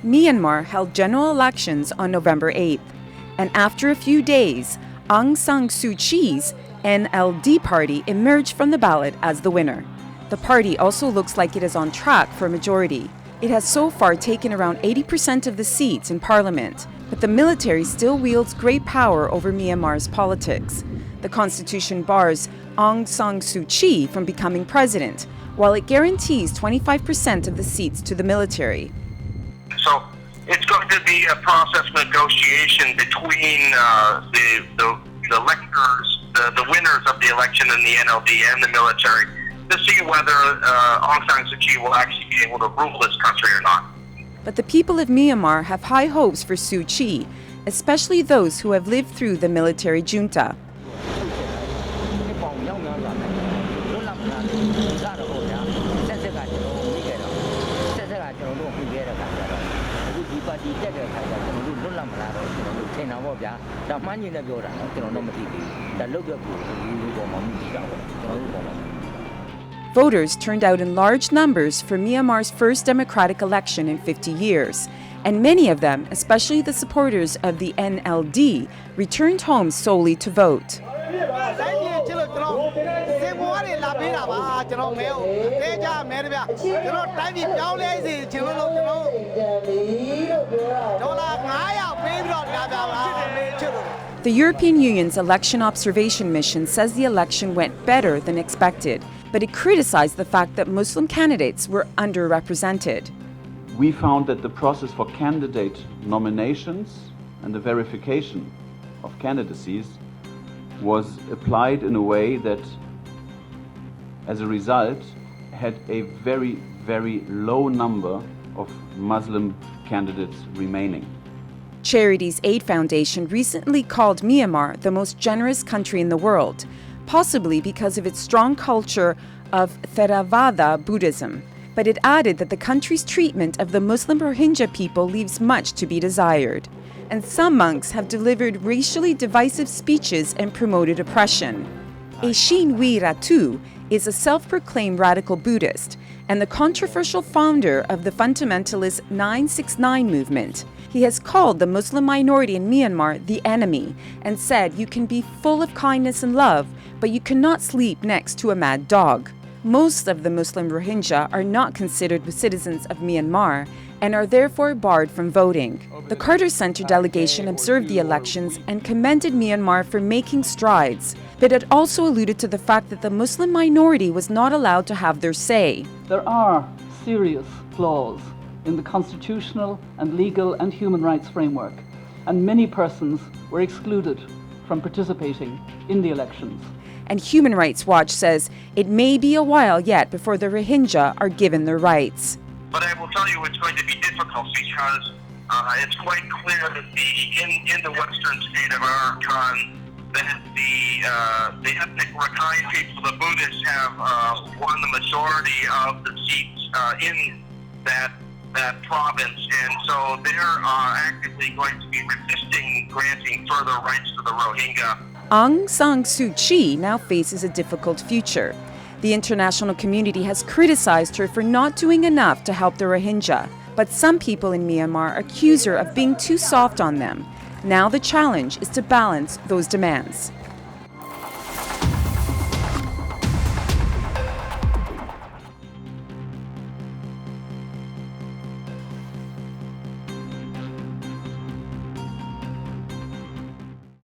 Myanmar held general elections on November 8th, and after a few days, Aung San Suu Kyi's NLD party emerged from the ballot as the winner. The party also looks like it is on track for a majority. It has so far taken around 80% of the seats in parliament, but the military still wields great power over Myanmar's politics. The constitution bars Aung San Suu Kyi from becoming president, while it guarantees 25% of the seats to the military. So it's going to be a process of negotiation between the electors, the winners of the election in the NLD and the military, to see whether Aung San Suu Kyi will actually be able to rule this country or not. But the people of Myanmar have high hopes for Suu Kyi, especially those who have lived through the military junta. Voters turned out in large numbers for Myanmar's first democratic election in 50 years, and many of them, especially the supporters of the NLD, returned home solely to vote. The European Union's election observation mission says the election went better than expected, but it criticized the fact that Muslim candidates were underrepresented. We found that the process for candidate nominations and the verification of candidacies was applied in a way that, as a result, had a very, very low number of Muslim candidates remaining. Charities Aid Foundation recently called Myanmar the most generous country in the world, possibly because of its strong culture of Theravada Buddhism. But it added that the country's treatment of the Muslim Rohingya people leaves much to be desired. And some monks have delivered racially divisive speeches and promoted oppression. Ashin Winner.The is a self-proclaimed radical Buddhist and the controversial founder of the fundamentalist 969 movement. He has called the Muslim minority in Myanmar the enemy and said you can be full of kindness and love, but you cannot sleep next to a mad dog. Most of the Muslim Rohingya are not considered citizens of Myanmar and are therefore barred from voting. The Carter Center delegation observed the elections and commended Myanmar for making strides, but it also alluded to the fact that the Muslim minority was not allowed to have their say. There are serious flaws in the constitutional and legal and human rights framework, and many persons were excluded from participating in the elections. And Human Rights Watch says it may be a while yet before the Rohingya are given their rights. But I will tell you it's going to be difficult because it's quite clear that in the western state of Arakan that the ethnic Rakhine people, the Buddhists, have won the majority of the seats in that province, and so they're actively going to be resisting granting further rights to the Rohingya. Aung San Suu Kyi now faces a difficult future. The international community has criticized her for not doing enough to help the Rohingya, but some people in Myanmar accuse her of being too soft on them. Now the challenge is to balance those demands.